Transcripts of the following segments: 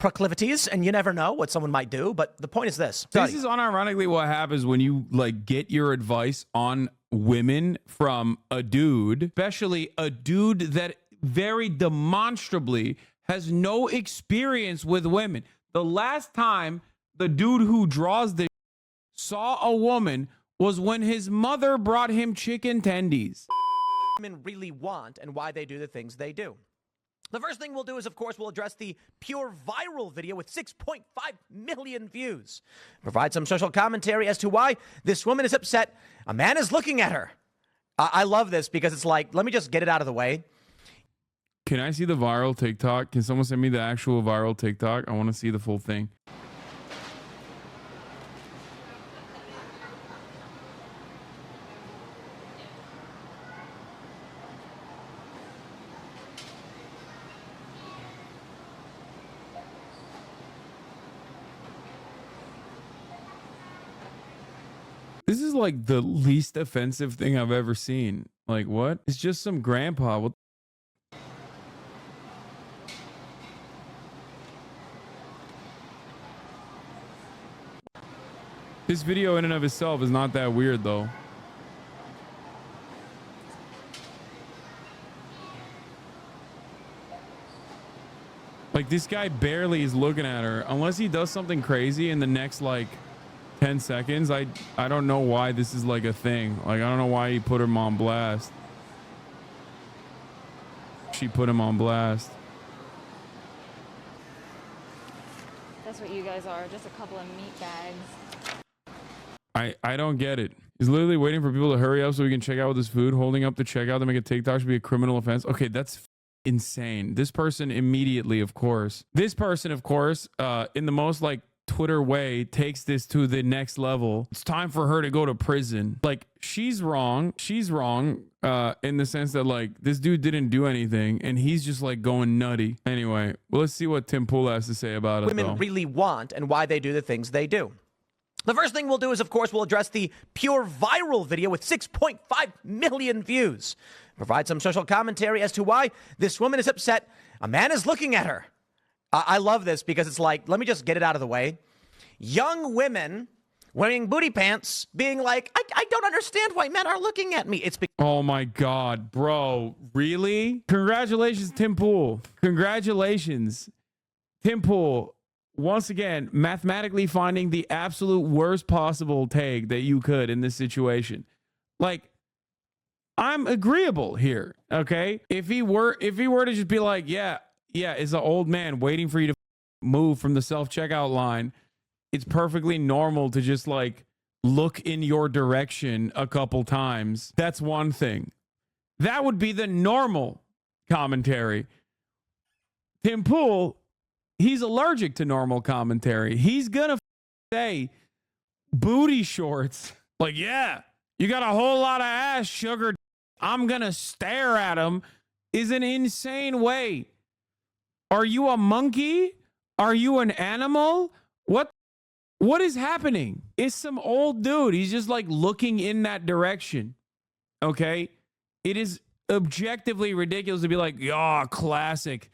proclivities, and you never know what someone might do. But the point is this. This is unironically what happens when you like get your advice on women from a dude, especially a dude that very demonstrably has no experience with women. The last time the dude who draws the saw a woman was when his mother brought him chicken tendies. Women really want and why they do the things they do. The first thing we'll do is, of course, we'll address the pure viral video with 6.5 million views. Provide some social commentary as to why this woman is upset. A man is looking at her. I love this because it's like, let me just get it out of the way. Can I see the viral TikTok? Can someone send me the actual viral TikTok? I want to see the full thing. This is like the least offensive thing I've ever seen. Like, what? It's just some grandpa. What? This video in and of itself is not that weird, though. Like, this guy barely is looking at her. Unless he does something crazy in the next, like, 10 seconds. I don't know why this is, like, a thing. Like, I don't know why he put him on blast. She put him on blast. That's what you guys are, just a couple of meat bags. I don't get it. He's literally waiting for people to hurry up so we can check out with his food. Holding up the checkout to make a TikTok should be a criminal offense. Okay, that's insane. This person immediately, of course. This person, of course, in the most like Twitter way, takes this to the next level. It's time for her to go to prison. Like, she's wrong. She's wrong in the sense that like this dude didn't do anything and he's just like going nutty. Anyway, well, let's see what Tim Pool has to say about it. Women really want and why they do the things they do. The first thing we'll do is, of course, we'll address the pure viral video with 6.5 million views. Provide some social commentary as to why this woman is upset. A man is looking at her. I love this because it's like, let me just get it out of the way. Young women wearing booty pants being like, I don't understand why men are looking at me. It's because oh my God, bro. Really? Congratulations, Tim Pool. Congratulations, Tim Pool. Once again, mathematically finding the absolute worst possible take that you could in this situation. Like, I'm agreeable here, okay? If he were to just be like, yeah, it's an old man waiting for you to move from the self-checkout line, it's perfectly normal to just like look in your direction a couple times. That's one thing. That would be the normal commentary. Tim Pool, he's allergic to normal commentary. He's gonna say booty shorts. Like, yeah, you got a whole lot of ass, sugar. I'm gonna stare at him is an insane way. Are you a monkey? Are you an animal? What is happening? It's some old dude. He's just like looking in that direction. Okay? It is objectively ridiculous to be like, yeah, classic.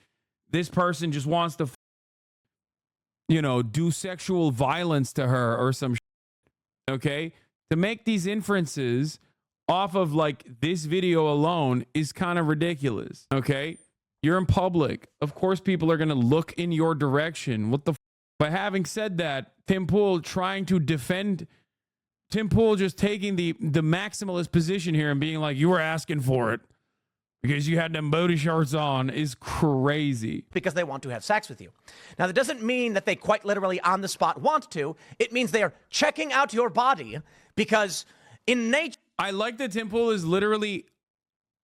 This person just wants to do sexual violence to her or some shit, okay? To make these inferences off of like this video alone is kind of ridiculous, okay? You're in public. Of course, people are going to look in your direction. What the But having said that, Tim Pool trying to defend, Tim Pool just taking the maximalist position here and being like, you were asking for it because you had them booty shorts on is crazy. Because they want to have sex with you. Now, that doesn't mean that they quite literally on the spot want to. It means they are checking out your body because in nature. I like that Tim Pool is literally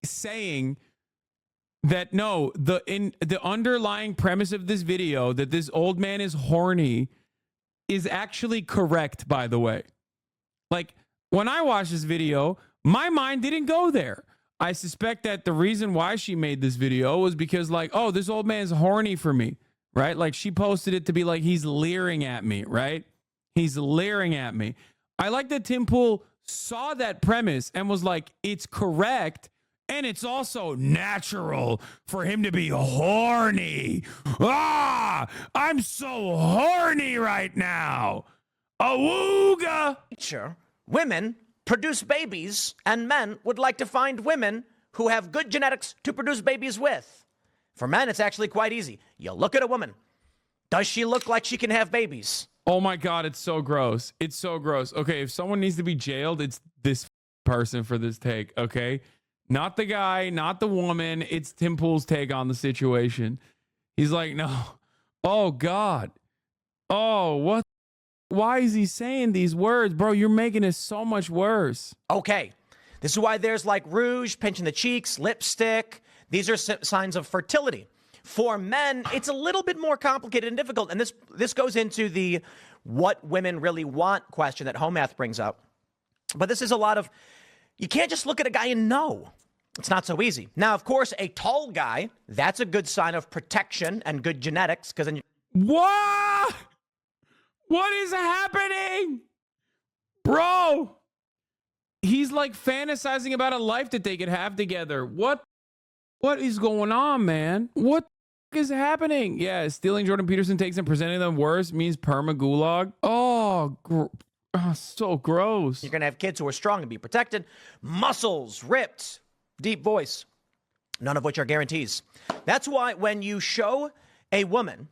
saying that no, the underlying premise of this video, that this old man is horny, is actually correct, by the way. Like, when I watched this video, my mind didn't go there. I suspect that the reason why she made this video was because, like, oh, this old man's horny for me, right? Like, she posted it to be like, he's leering at me, right? He's leering at me. I like that Tim Pool saw that premise and was like, it's correct, And it's also natural for him to be horny. Ah, I'm so horny right now. Awooga. Nature, women produce babies, and men would like to find women who have good genetics to produce babies with. For men, it's actually quite easy. You look at a woman. Does she look like she can have babies? Oh my God, it's so gross. It's so gross. Okay, if someone needs to be jailed, it's this person for this take, okay? Not the guy, not the woman. It's Tim Pool's take on the situation. He's like, no. Oh God. Oh, what? Why is he saying these words? Bro, you're making it so much worse. Okay. This is why there's like rouge, pinching the cheeks, lipstick. These are signs of fertility. For men, it's a little bit more complicated and difficult. And this goes into the what women really want question that Hoe Math brings up. But this is a lot of, you can't just look at a guy and know. It's not so easy. Now, of course, a tall guy, that's a good sign of protection and good genetics, because then What? What is happening? Bro, he's like fantasizing about a life that they could have together. What is going on, man? What is happening? Yeah, stealing Jordan Peterson takes and presenting them worse means perma gulag. Oh, so gross. you're going to have kids who are strong and be protected. Muscles, ripped, deep voice, none of which are guarantees. That's why when you show a woman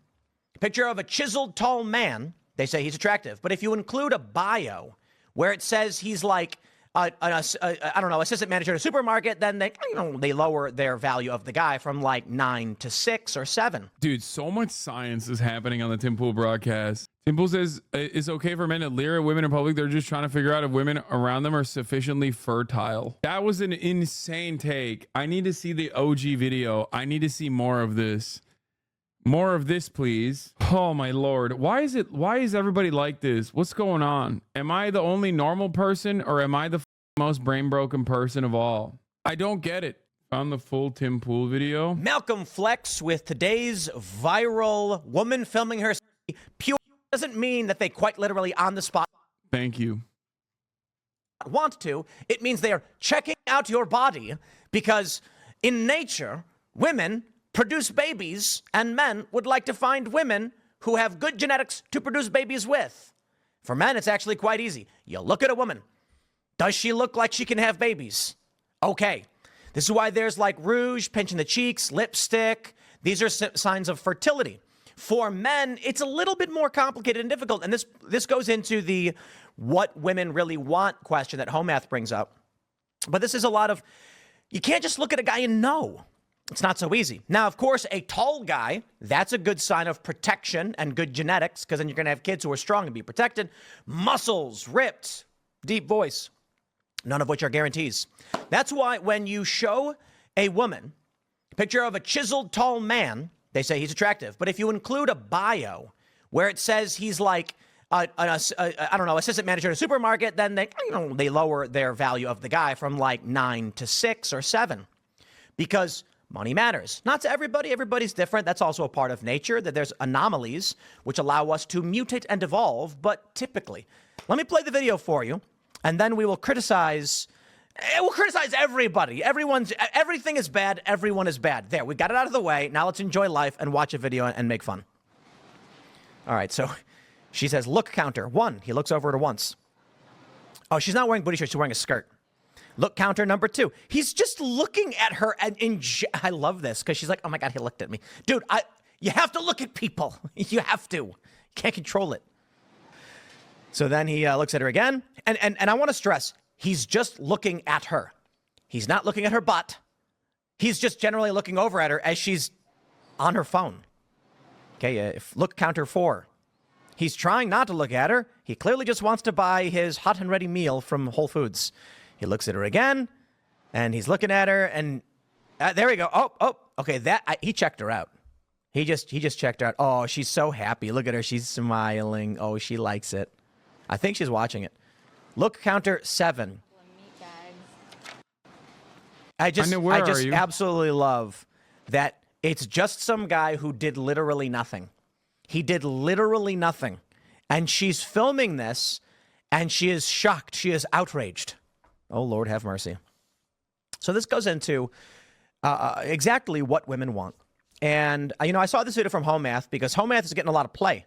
a picture of a chiseled tall man, they say he's attractive. But if you include a bio where it says he's like, I don't know, assistant manager at a supermarket, then they lower their value of the guy from like 9 to 6 or 7. Dude, so much science is happening on the Tim Pool broadcast. Tim Pool says it's okay for men to leer at women in public. They're just trying to figure out if women around them are sufficiently fertile. That was an insane take. I need to see the OG video. I need to see more of this. More of this, please. Oh my Lord. Why is everybody like this? What's going on? Am I the only normal person, or am I the most brain broken person of all? I don't get it. Found the full Tim Pool video. Malcolm Flex with today's viral woman filming her pure doesn't mean that they quite literally on the spot Thank you. want to. It means they are checking out your body, because in nature, women produce babies, and men would like to find women who have good genetics to produce babies with. For men, it's actually quite easy. You look at a woman. Does she look like she can have babies? Okay. This is why there's like rouge, pinching the cheeks, lipstick. These are signs of fertility. For men, it's a little bit more complicated and difficult. And this goes into the what women really want question that Hoe Math brings up. But this is a lot of, you can't just look at a guy and know. It's not so easy. Now, of course, a tall guy, that's a good sign of protection and good genetics, because then you're going to have kids who are strong and be protected. Muscles, ripped, deep voice, none of which are guarantees. That's why when you show a woman a picture of a chiseled tall man, they say he's attractive. But if you include a bio where it says he's like, I don't know, assistant manager at a supermarket, then they lower their value of the guy from like 9 to 6 or 7. Because money matters. Not to everybody. Everybody's different. That's also a part of nature, that there's anomalies which allow us to mutate and evolve. But typically, let me play the video for you, and then we will criticize. We'll criticize everybody. Everything is bad. Everyone is bad. There, we got it out of the way. Now let's enjoy life and watch a video and make fun. All right, so she says, look counter 1. He looks over at her once. Oh, she's not wearing booty shorts. She's wearing a skirt. Look counter number 2. He's just looking at her, and I love this, because she's like, oh my God, he looked at me. Dude, you have to look at people. You have to. You can't control it. So then he looks at her again, and I want to stress, he's just looking at her. He's not looking at her butt. He's just generally looking over at her as she's on her phone. Okay, look counter 4. He's trying not to look at her. He clearly just wants to buy his hot and ready meal from Whole Foods. He looks at her again, and he's looking at her, and there we go. Oh, okay, he checked her out. He just checked her out. Oh, she's so happy. Look at her. She's smiling. Oh, she likes it. I think she's watching it. Look counter 7. I just absolutely love that it's just some guy who did literally nothing. He did literally nothing. And she's filming this, and she is shocked. She is outraged. Oh, Lord, have mercy. So this goes into exactly what women want. And, I saw this video from Hoe Math because Hoe Math is getting a lot of play.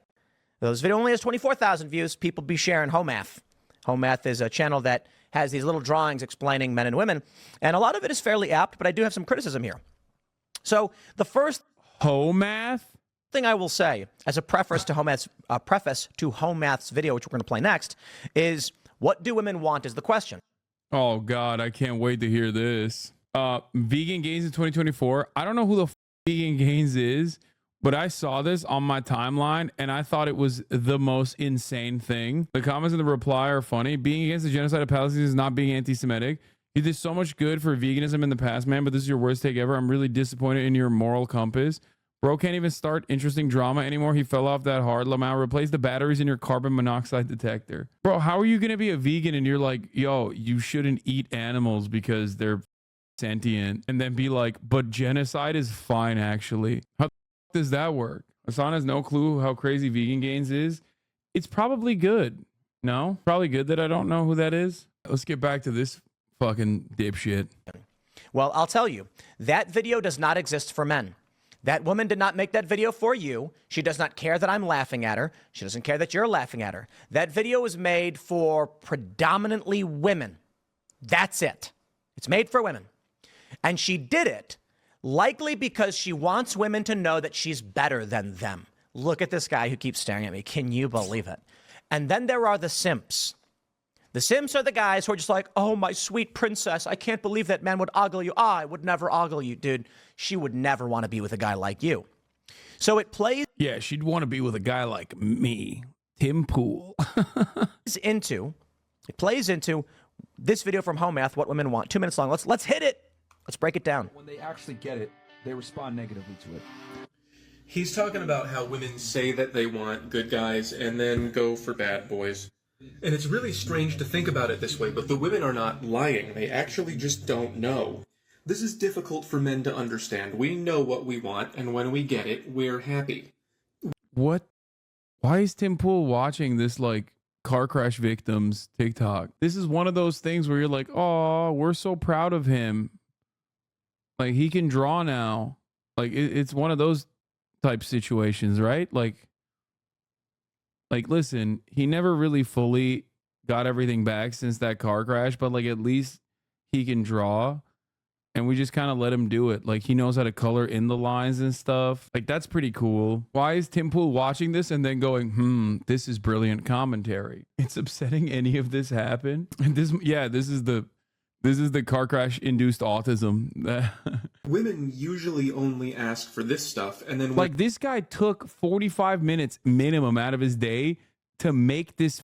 This video only has 24,000 views. People be sharing Hoe Math. Hoe Math is a channel that has these little drawings explaining men and women. And a lot of it is fairly apt, but I do have some criticism here. So the first Hoe Math thing I will say as a preface to Hoe Math's video, which we're going to play next, is what do women want is the question. Oh God, I can't wait to hear this. Vegan Gains in 2024. I don't know who the Vegan Gains is, but I saw this on my timeline and I thought it was the most insane thing. The comments in the reply are funny. Being against the genocide of Palestinians is not being anti-Semitic. You did so much good for veganism in the past, man, but this is your worst take ever. I'm really disappointed in your moral compass. Bro can't even start interesting drama anymore. He fell off that hard. Lamau, replace the batteries in your carbon monoxide detector. Bro, how are you going to be a vegan and you're like, yo, you shouldn't eat animals because they're sentient, and then be like, but genocide is fine, actually? How does that work? Hasan has no clue how crazy Vegan Gains is. It's probably good. No? Probably good that I don't know who that is. Let's get back to this fucking dipshit. Well, I'll tell you, that video does not exist for men. That woman did not make that video for you. She does not care that I'm laughing at her. She doesn't care that you're laughing at her. That video was made for predominantly women. That's it. It's made for women. And she did it likely because she wants women to know that she's better than them. Look at this guy who keeps staring at me. Can you believe it? And then there are the simps. The simps are the guys who are just like, oh, my sweet princess, I can't believe that man would ogle you. I would never ogle you, dude. She would never want to be with a guy like you. So it plays. Yeah, she'd want to be with a guy like me, Tim Pool. It plays into this video from Hoe Math, what women want. 2 minutes long. Let's hit it. Let's break it down. When they actually get it, they respond negatively to it. He's talking about how women say that they want good guys and then go for bad boys. And it's really strange to think about it this way, but the women are not lying. They actually just don't know. This is difficult for men to understand. We know what we want, and when we get it, we're happy. What? Why is Tim Pool watching this, like, car crash victims TikTok? This is one of those things where you're like, oh, we're so proud of him. Like, he can draw now. Like, it's one of those type situations, right? Like, listen, he never really fully got everything back since that car crash, but, like, at least he can draw. And we just kind of let him do it. Like, he knows how to color in the lines and stuff. Like, that's pretty cool. Why is Tim Pool watching this and then going, this is brilliant commentary? It's upsetting any of this happened. And this is the car crash induced autism. Women usually only ask for this stuff, and then like, this guy took 45 minutes minimum out of his day to make this,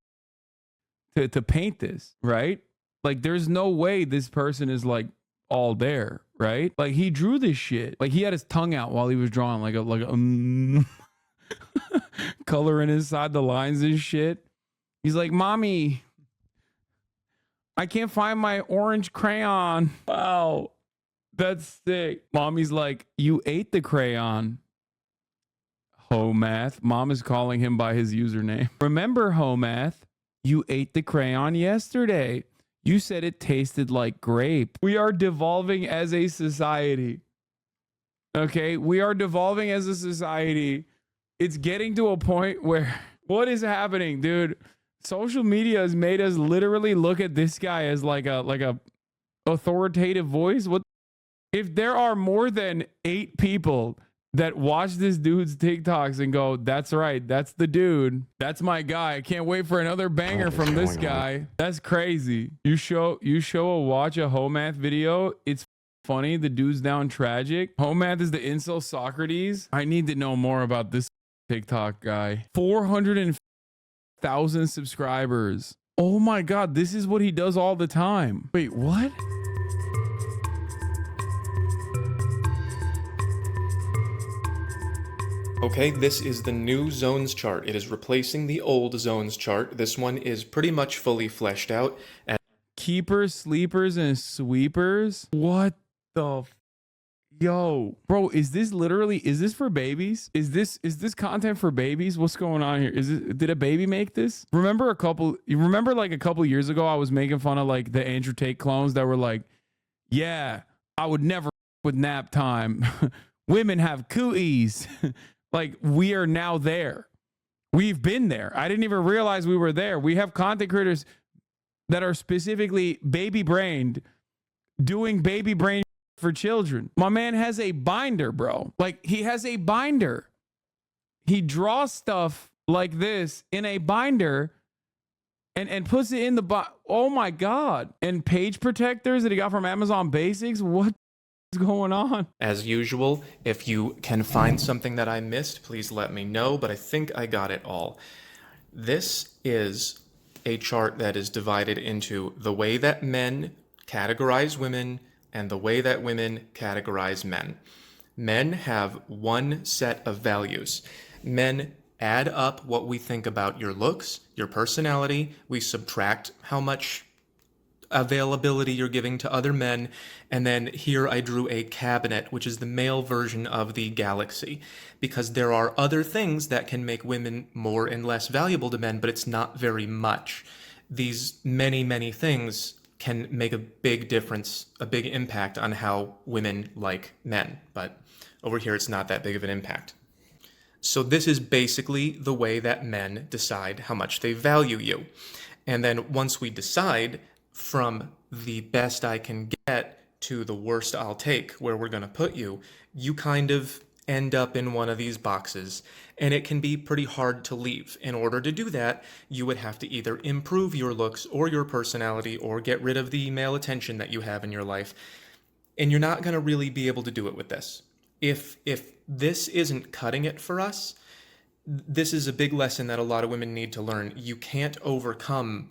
to paint this, right? Like, there's no way this person is like all there, right? Like, he drew this shit. Like, he had his tongue out while he was drawing, like a coloring inside the lines and shit. He's like, mommy, I can't find my orange crayon. Wow, that's sick. Mommy's like, you ate the crayon. Hoe Math. Mom is calling him by his username. Remember, Hoe Math, you ate the crayon yesterday. You said it tasted like grape. We are devolving as a society. Okay, we are devolving as a society. It's getting to a point where, what is happening, dude? Social media has made us literally look at this guy as like a authoritative voice. What if there are more than 8 people that watch this dude's TikToks and go, that's right, that's the dude, that's my guy, I can't wait for another banger from this guy? That's crazy. You watch a Hoe Math video, it's funny, the dude's down tragic. Hoe Math is the incel Socrates. I need to know more about this TikTok guy. 400,000 subscribers. Oh my god, this is what he does all the time. Wait, what? Okay, this is the new zones chart. It is replacing the old zones chart. This one is pretty much fully fleshed out. And Keepers, sleepers, and sweepers? What the yo, bro, is this for babies? Is this content for babies? What's going on here? Did a baby make this? Remember like a couple years ago I was making fun of like the Andrew Tate clones that were like, yeah, I would never with nap time. Women have cooties. Like, we are now there. We've been there. I didn't even realize we were there. We have content creators that are specifically baby brained, doing baby brain for children. My man has a binder, bro. Like, he has a binder. He draws stuff like this in a binder and puts it in the oh my God. And page protectors that he got from Amazon Basics. What is going on? As usual, if you can find something that I missed, please let me know, but I think I got it all. This is a chart that is divided into the way that men categorize women and the way that women categorize men. Men have one set of values. Men add up what we think about your looks, your personality. We subtract how much availability you're giving to other men. And then here I drew a cabinet, which is the male version of the galaxy, because there are other things that can make women more and less valuable to men, but it's not very much. These many, many things can make a big difference, a big impact on how women like men. But over here, it's not that big of an impact. So this is basically the way that men decide how much they value you. And then once we decide, from the best I can get to the worst I'll take, where we're going to put you, you kind of end up in one of these boxes, and it can be pretty hard to leave. In order to do that, you would have to either improve your looks or your personality or get rid of the male attention that you have in your life, and you're not going to really be able to do it with this. If this isn't cutting it for us, this is a big lesson that a lot of women need to learn. You can't overcome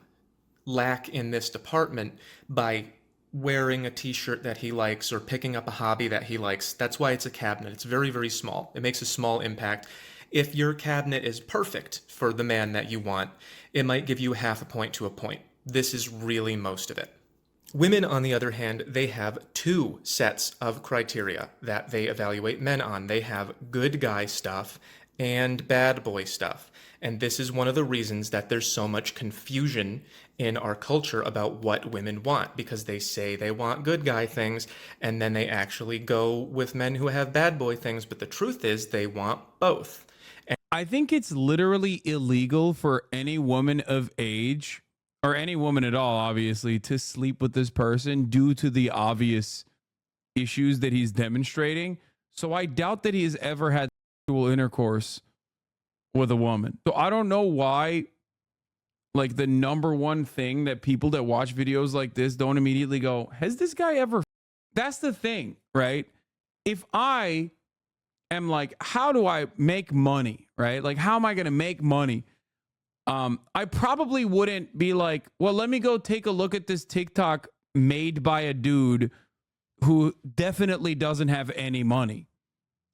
lack in this department by wearing a t-shirt that he likes or picking up a hobby that he likes. That's why it's a cabinet. It's very, very small. It makes a small impact. If your cabinet is perfect for the man that you want, it might give you half a point to a point. This is really most of it. Women, on the other hand, they have two sets of criteria that they evaluate men on. They have good guy stuff and bad boy stuff. And this is one of the reasons that there's so much confusion in our culture about what women want, because they say they want good guy things, and then they actually go with men who have bad boy things. But the truth is they want both. I think it's literally illegal for any woman of age, or any woman at all, obviously, to sleep with this person due to the obvious issues that he's demonstrating. So I doubt that he has ever had sexual intercourse with a woman. So I don't know why, like, the number one thing that people that watch videos like this don't immediately go, has this guy ever? That's the thing, right? If I am like, how do I make money, right? Like, how am I going to make money? I probably wouldn't be like, well, let me go take a look at this TikTok made by a dude who definitely doesn't have any money.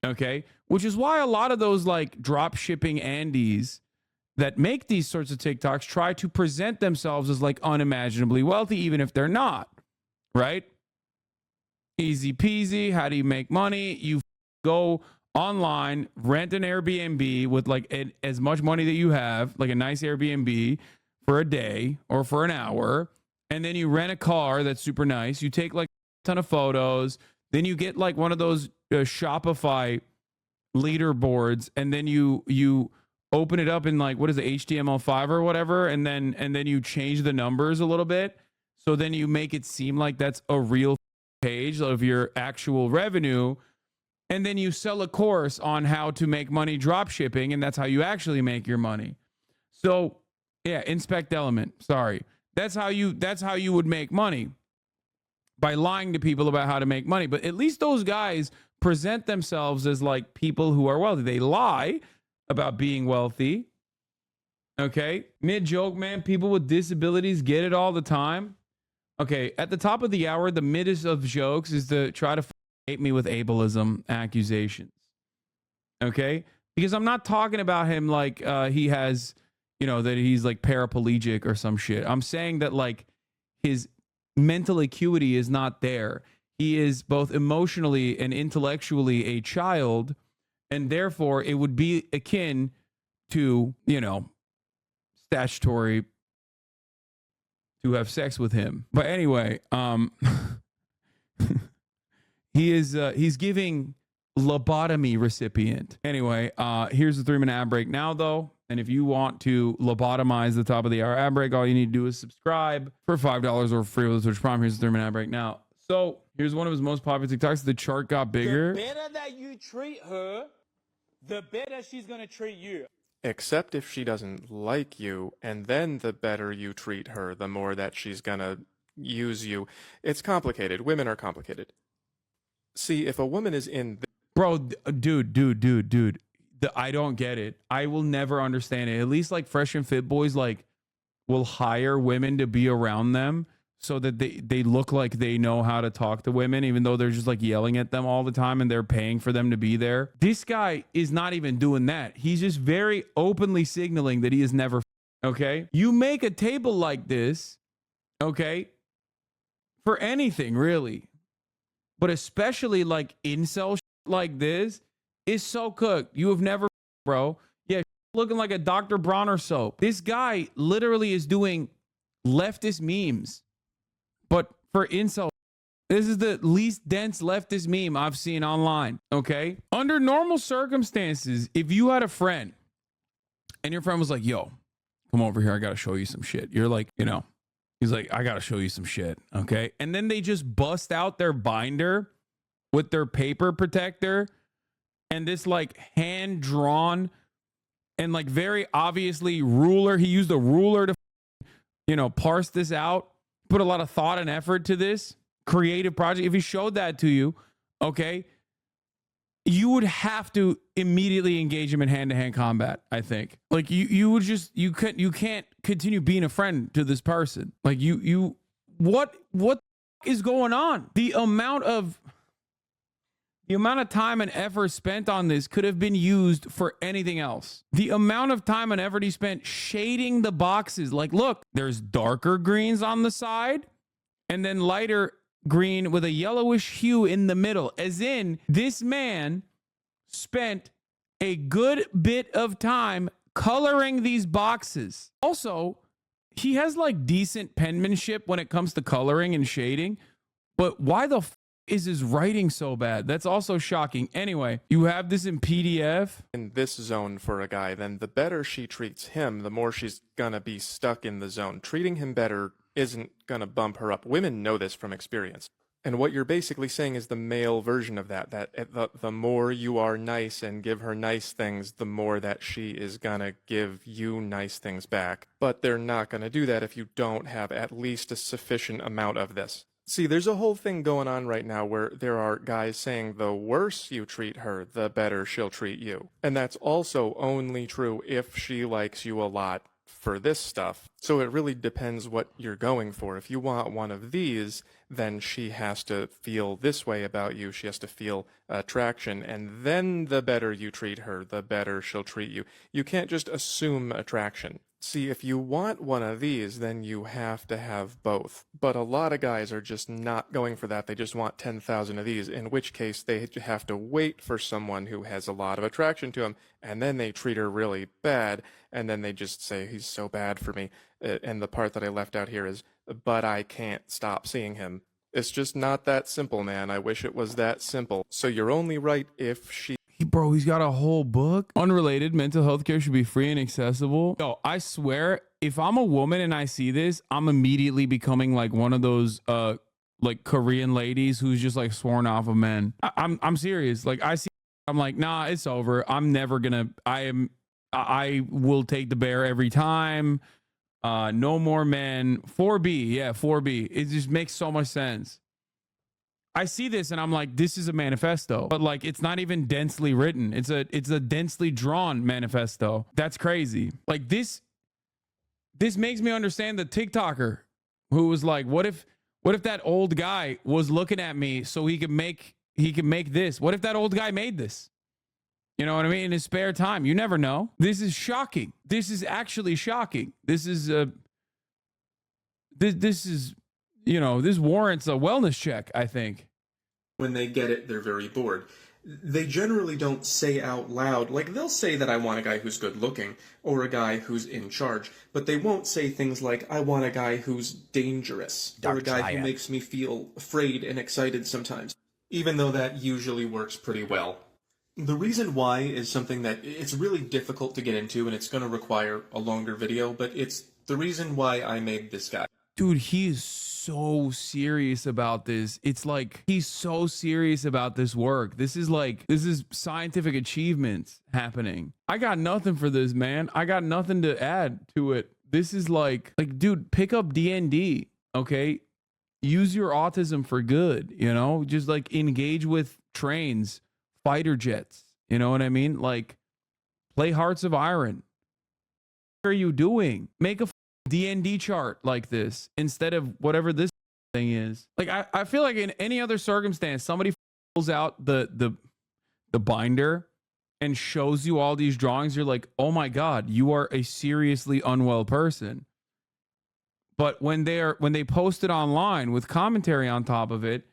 Okay. Which is why a lot of those like drop shipping Andes that make these sorts of TikToks try to present themselves as like unimaginably wealthy, even if they're not. Right. Easy peasy. How do you make money? You go online, rent an Airbnb with like as much money that you have, like a nice Airbnb for a day or for an hour. And then you rent a car that's super nice. You take like a ton of photos. Then you get like one of those Shopify leaderboards. And then you open it up in like, what is it, HTML5 or whatever. And then you change the numbers a little bit. So then you make it seem like that's a real page of your actual revenue. And then you sell a course on how to make money drop shipping, and that's how you actually make your money. So, yeah, inspect element. Sorry. That's how you would make money, by lying to people about how to make money. But at least those guys present themselves as like people who are wealthy. They lie about being wealthy. Okay? Mid-joke, man, people with disabilities get it all the time. Okay, at the top of the hour, the middest of jokes is to try to hate me with ableism accusations. Okay? Because I'm not talking about him like he has, you know, that he's like paraplegic or some shit. I'm saying that like his mental acuity is not there. He is both emotionally and intellectually a child, and therefore it would be akin to, you know, statutory to have sex with him. But anyway, He's giving lobotomy recipient. Anyway, here's the 3-minute ad break now, though. And if you want to lobotomize the top of the hour ad break, all you need to do is subscribe for $5 or free with the Twitch Prime. Here's the 3-minute ad break now. So here's one of his most popular TikToks. The chart got bigger. The better that you treat her, the better she's gonna treat you. Except if she doesn't like you, and then the better you treat her, the more that she's gonna use you. It's complicated. Women are complicated. See, if a woman is in... Bro, dude. I don't get it. I will never understand it. At least like Fresh and Fit boys like will hire women to be around them so that they look like they know how to talk to women, even though they're just like yelling at them all the time and they're paying for them to be there. This guy is not even doing that. He's just very openly signaling that he is never, okay? You make a table like this, okay, for anything really, but especially like incel like this is so cooked. You have never, bro. Yeah, looking like a Dr. Bronner soap. This guy literally is doing leftist memes, but for incel. This is the least dense leftist meme I've seen online, okay? Under normal circumstances, if you had a friend and your friend was like, yo, come over here, I gotta show you some shit. You're like, you know, he's like, I gotta show you some shit, okay? And then they just bust out their binder with their paper protector and this like hand-drawn and like very obviously ruler. He used a ruler to, you know, parse this out, put a lot of thought and effort to this creative project. If he showed that to you, okay, you would have to immediately engage him in hand-to-hand combat, I think. Like you would just, you can't continue being a friend to this person. Like what is going on? The amount of time and effort spent on this could have been used for anything else. The amount of time and effort he spent shading the boxes. Like, look, there's darker greens on the side and then lighter green with a yellowish hue in the middle. As in, this man spent a good bit of time coloring these boxes. Also, he has like decent penmanship when it comes to coloring and shading, but why the is his writing so bad? That's also shocking. Anyway, you have this in PDF. In this zone for a guy, then the better she treats him, the more she's gonna be stuck in the zone. Treating him better isn't gonna bump her up. Women know this from experience. And what you're basically saying is the male version of that, the more you are nice and give her nice things, the more that she is gonna give you nice things back. But they're not gonna do that if you don't have at least a sufficient amount of this. See, there's a whole thing going on right now where there are guys saying the worse you treat her, the better she'll treat you. And that's also only true if she likes you a lot for this stuff. So it really depends what you're going for. If you want one of these, then she has to feel this way about you. She has to feel attraction. And then the better you treat her, the better she'll treat you. You can't just assume attraction. See, if you want one of these, then you have to have both. But a lot of guys are just not going for that. They just want 10,000 of these, in which case they have to wait for someone who has a lot of attraction to him, and then they treat her really bad, and then they just say, he's so bad for me. And the part that I left out here is, but I can't stop seeing him. It's just not that simple, man. I wish it was that simple. So you're only right if she... Bro, he's got a whole book. Unrelated, mental health care should be free and accessible. Yo, I swear, if I'm a woman and I see this, I'm immediately becoming like one of those like Korean ladies who's just like sworn off of men. I'm serious. Like I see, I'm like, nah, it's over. I'm never gonna. I will take the bear every time. No more men. 4B, yeah, 4B. It just makes so much sense. I see this and I'm like, this is a manifesto, but like, it's not even densely written. It's a densely drawn manifesto. That's crazy. Like this makes me understand the TikToker who was like, what if that old guy was looking at me so he could make this? What if that old guy made this? You know what I mean? In his spare time. You never know. This is shocking. This is actually shocking. This is, you know, this warrants a wellness check, I think. When they get it, they're very bored. They generally don't say out loud, like they'll say that I want a guy who's good looking or a guy who's in charge, but they won't say things like I want a guy who's dangerous or a guy who makes me feel afraid and excited sometimes. even though that usually works pretty well. The reason why is something that it's really difficult to get into, and it's going to require a longer video, but it's the reason why I made this guy. Dude, he is so serious about this. It's like he's so serious about this work. This is scientific achievements happening. I got nothing for this, man. I got nothing to add to it. This is like dude, pick up D&D, okay? Use your autism for good, you know? Just like engage with trains, fighter jets, you know what I mean? Like, play Hearts of Iron. What are you doing? Make a D&D chart like this instead of whatever this thing is. Like, I feel like in any other circumstance, somebody pulls out the binder and shows you all these drawings. You're like, oh my God, you are a seriously unwell person. But when they post it online with commentary on top of it,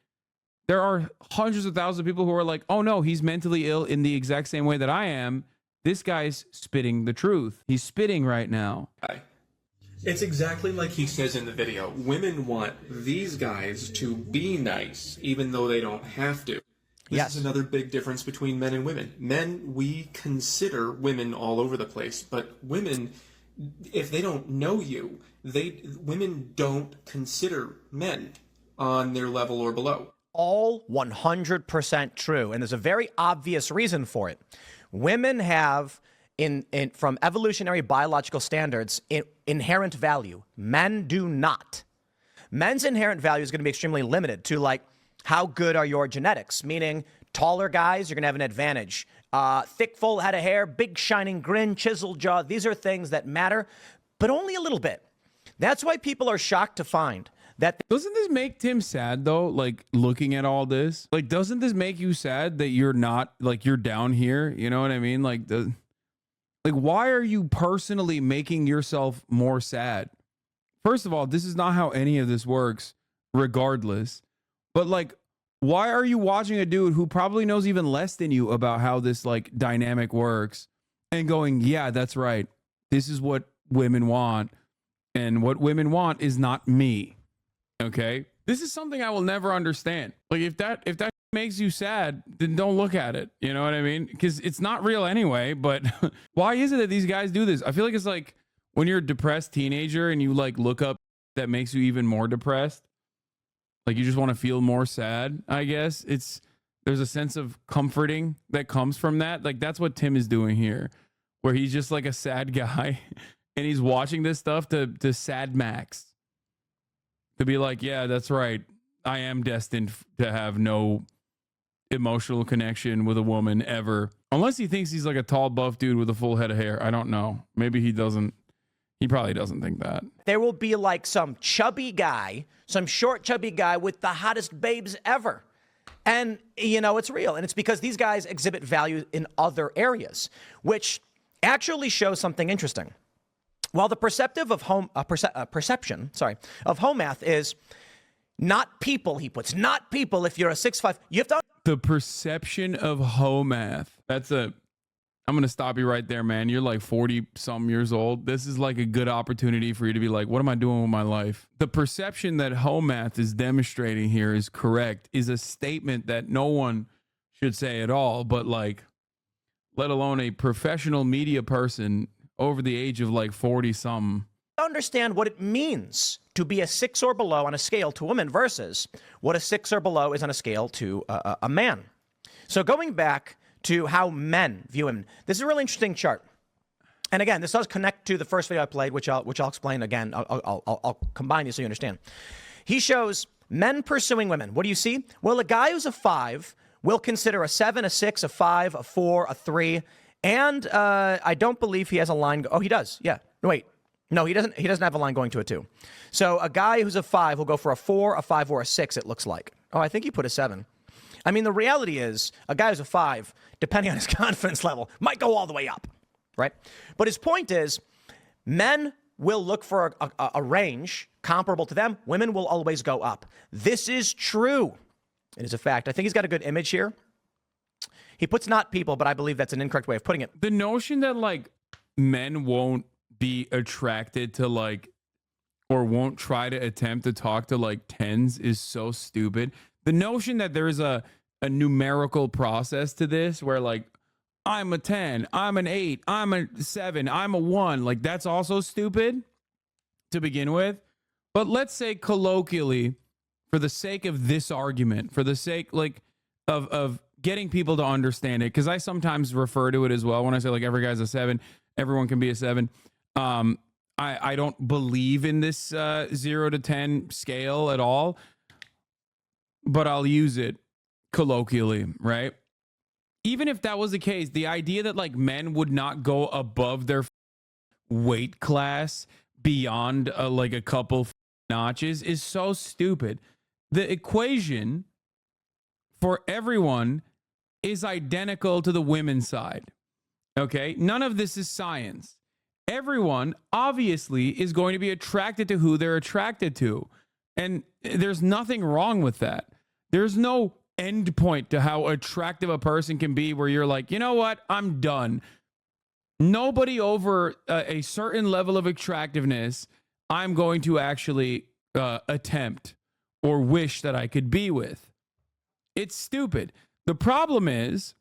there are hundreds of thousands of people who are like, oh no, he's mentally ill in the exact same way that I am. This guy's spitting the truth. He's spitting right now. It's exactly like he says in the video. Women want these guys to be nice, even though they don't have to. This is another big difference between men and women. Men, we consider women all over the place, but women, if they don't know you, women don't consider men on their level or below. All 100% true, and there's a very obvious reason for it. Women have, from evolutionary biological standards, inherent value. Men do not. Men's inherent value is going to be extremely limited to, like, how good are your genetics? Meaning, taller guys, you're going to have an advantage. Thick, full head of hair, big shining grin, chiseled jaw. These are things that matter, but only a little bit. That's why people are shocked to find that. Doesn't this make Tim sad though? Like, looking at all this, like, doesn't this make you sad that you're not, like, you're down here? You know what I mean? Like, why are you personally making yourself more sad? First of all, this is not how any of this works, regardless. But, like, why are you watching a dude who probably knows even less than you about how this, like, dynamic works and going, yeah, that's right. This is what women want. And what women want is not me. Okay? This is something I will never understand. Like, if that makes you sad, then don't look at it. You know what I mean? Because it's not real anyway. But why is it that these guys do this? I feel like it's like when you're a depressed teenager and you, like, look up that makes you even more depressed. Like, you just want to feel more sad, I guess. There's a sense of comforting that comes from that. Like, that's what Tim is doing here, where he's just like a sad guy and he's watching this stuff to sad max. To be like, yeah, that's right. I am destined to have no emotional connection with a woman ever. Unless he thinks he's like a tall, buff dude with a full head of hair. I don't know. Maybe he doesn't. He probably doesn't think that. There will be like some chubby guy, some short chubby guy with the hottest babes ever. And, you know, it's real. And it's because these guys exhibit value in other areas, which actually shows something interesting. While the perception of Hoe Math is not people, he puts, not people. If you're a 6'5", you have to. The perception of Hoe Math. I'm going to stop you right there, man. You're like 40 some years old. This is like a good opportunity for you to be like, what am I doing with my life? The perception that Hoe Math is demonstrating here is correct, is a statement that no one should say at all, but like, let alone a professional media person over the age of like 40 some. Understand what it means to be a 6 or below on a scale to a woman versus what a 6 or below is on a scale to a man. So going back to how men view women, this is a really interesting chart. And again, this does connect to the first video I played, which I'll explain again. I'll combine these so you understand. He shows men pursuing women. What do you see? Well, a guy who's a 5 will consider a 7, a 6, a 5, a 4, a 3, and I don't believe he has a line. Oh, he does. Yeah. Wait. No, he doesn't. He doesn't have a line going to a 2. So a guy who's a 5 will go for a 4, a 5, or a 6. It looks like. Oh, I think he put a 7. I mean, the reality is a guy who's a 5, depending on his confidence level, might go all the way up, right? But his point is, men will look for a range comparable to them. Women will always go up. This is true. It is a fact. I think he's got a good image here. He puts not people, but I believe that's an incorrect way of putting it. The notion that like men won't be attracted to like, or won't try to attempt to talk to like 10s is so stupid. The notion that there is a a numerical process to this where like I'm a 10, I'm an 8, I'm a 7, I'm a 1. Like that's also stupid to begin with. But let's say colloquially, for the sake of this argument, for the sake like of getting people to understand it, because I sometimes refer to it as well when I say like every guy's a 7, everyone can be a 7. I don't believe in this 0 to 10 scale at all, but I'll use it colloquially, right? Even if that was the case, the idea that like men would not go above their weight class beyond like a couple notches is so stupid. The equation for everyone is identical to the women's side. Okay? None of this is science. Everyone obviously is going to be attracted to who they're attracted to. And there's nothing wrong with that. There's no end point to how attractive a person can be where you're like, you know what? I'm done. Nobody over a certain level of attractiveness I'm going to actually attempt or wish that I could be with. It's stupid. The problem is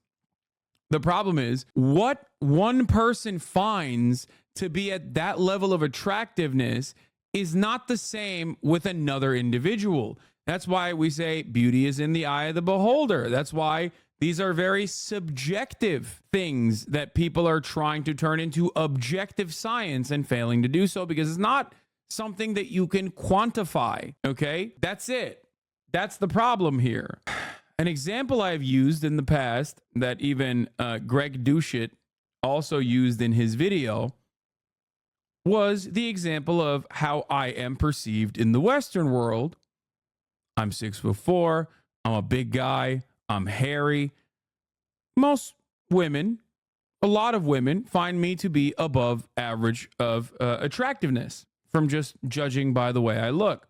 what one person finds to be at that level of attractiveness is not the same with another individual. That's why we say beauty is in the eye of the beholder. That's why these are very subjective things that people are trying to turn into objective science and failing to do so because it's not something that you can quantify. Okay? That's it. That's the problem here. An example I've used in the past that even Greg Douchet also used in his video was the example of how I am perceived in the Western world. I'm 6'4", I'm a big guy, I'm hairy. Most women, a lot of women, find me to be above average of attractiveness from just judging by the way I look.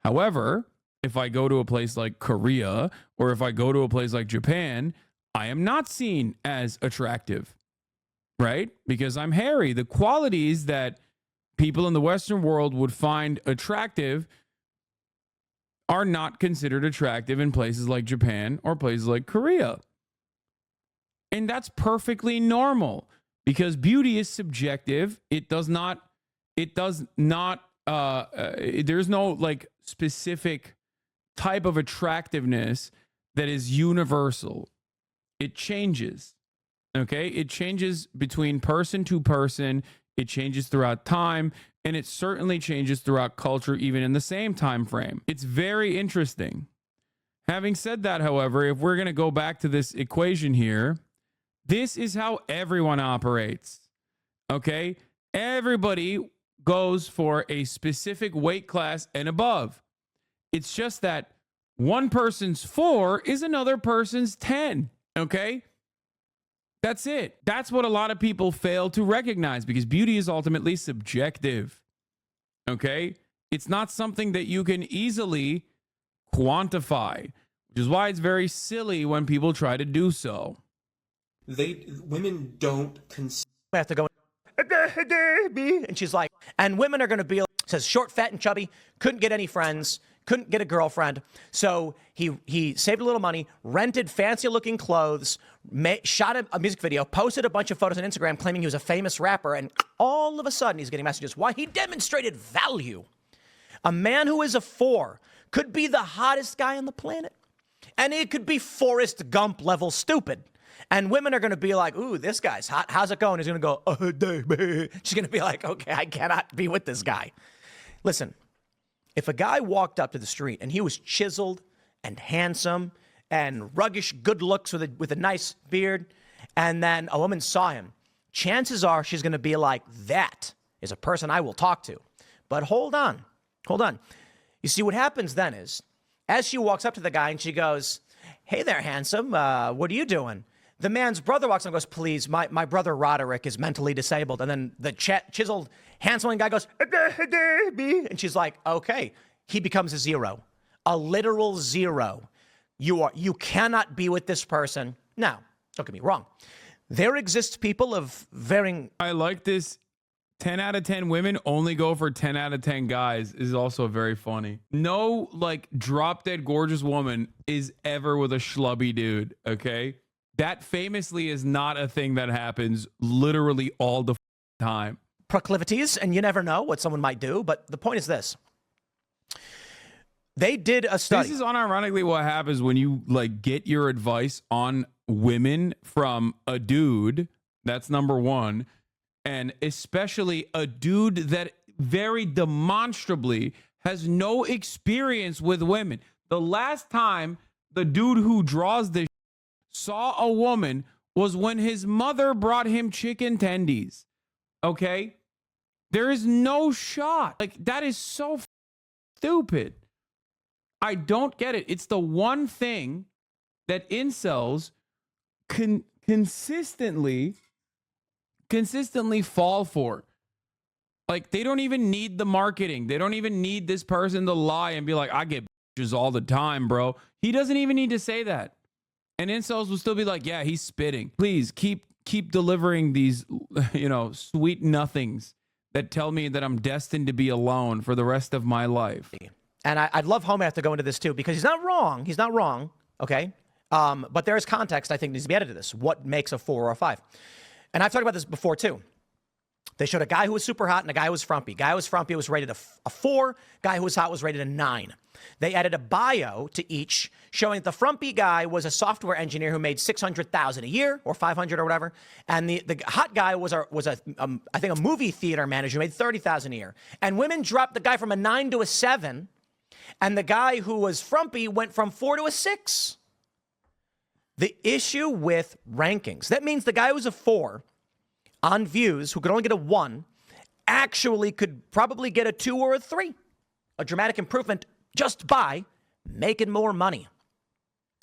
However, if I go to a place like Korea or if I go to a place like Japan, I am not seen as attractive, right? Because I'm hairy. The qualities that people in the Western world would find attractive are not considered attractive in places like Japan or places like Korea. And that's perfectly normal because beauty is subjective. There's no like specific type of attractiveness that is universal. It changes. Okay? It changes between person to person. It changes throughout time, and it certainly changes throughout culture, even in the same time frame. It's very interesting. Having said that, however, if we're going to go back to this equation here, this is how everyone operates. Okay? Everybody goes for a specific weight class and above. It's just that one person's 4 is another person's 10. Okay? That's it. That's what a lot of people fail to recognize because beauty is ultimately subjective. Okay? It's not something that you can easily quantify, which is why it's very silly when people try to do so. Women don't consider. I have to go, and she's like, and women are going to be, says short, fat, and chubby, couldn't get any friends, couldn't get a girlfriend. So he saved a little money, rented fancy looking clothes, shot a music video, posted a bunch of photos on Instagram claiming he was a famous rapper. And all of a sudden he's getting messages. Why? He demonstrated value. A man who is a 4 could be the hottest guy on the planet. And it could be Forrest Gump level stupid. And women are going to be like, ooh, this guy's hot. How's it going? He's going to go, she's going to be like, okay, I cannot be with this guy. Listen, if a guy walked up to the street and he was chiseled and handsome and ruggish good looks with a nice beard, and then a woman saw him, chances are she's going to be like, that is a person I will talk to. But hold on. You see, what happens then is, as she walks up to the guy and she goes, hey there, handsome, what are you doing? The man's brother walks up and goes, please, my brother Roderick is mentally disabled. And then the chiseled, handsome guy goes, and she's like, okay. He becomes a 0, a literal 0. You cannot be with this person. Now, don't get me wrong. There exist people of varying. I like this 10 out of 10 women only go for 10 out of 10 guys is also very funny. No, like, drop dead gorgeous woman is ever with a schlubby dude, okay? That famously is not a thing that happens literally all the time. Proclivities, and you never know what someone might do, but the point is this. They did a study. This is unironically what happens when you, like, get your advice on women from a dude. That's number one. And especially a dude that very demonstrably has no experience with women. The last time the dude who draws this saw a woman was when his mother brought him chicken tendies. Okay? There is no shot. Like, that is so stupid. I don't get it. It's the one thing that incels consistently fall for. Like, they don't even need the marketing. They don't even need this person to lie and be like, I get bitches all the time, bro. He doesn't even need to say that. And incels will still be like, yeah, he's spitting. Please keep delivering these, you know, sweet nothings that tell me that I'm destined to be alone for the rest of my life. And I'd love Hoe Math to go into this too, because he's not wrong. He's not wrong. Okay. But there is context I think needs to be added to this. What makes a 4 or a 5? And I've talked about this before too. They showed a guy who was super hot and a guy who was frumpy. Guy who was frumpy was rated a 4. Guy who was hot was rated a 9. They added a bio to each showing that the frumpy guy was a software engineer who made $600,000 a year or 500 or whatever. And the hot guy was I think a movie theater manager who made $30,000 a year. And women dropped the guy from a 9 to a 7. And the guy who was frumpy went from 4 to a 6. The issue with rankings, that means the guy who was a 4 on views, who could only get a 1, actually could probably get a 2 or a 3. A dramatic improvement just by making more money.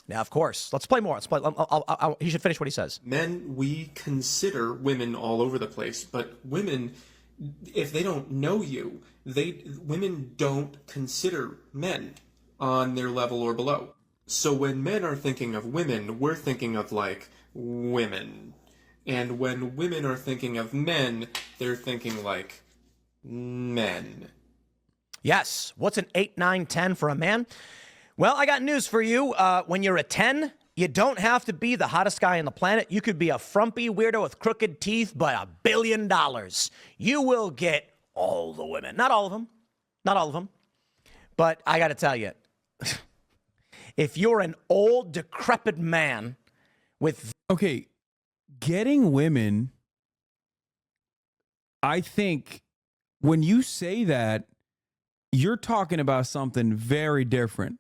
Now, of course, let's play more. Let's play. He should finish what he says. Men, we consider women all over the place, but women, if they don't know you, women don't consider men on their level or below. So when men are thinking of women, we're thinking of, like, women. And when women are thinking of men, they're thinking like men. Yes. What's an 8, 9, 10 for a man? Well, I got news for you. When you're a 10, you don't have to be the hottest guy on the planet. You could be a frumpy weirdo with crooked teeth, but $1 billion. You will get all the women. Not all of them. Not all of them. But I got to tell you, if you're an old, decrepit man with... Okay, getting women, I think when you say that, you're talking about something very different.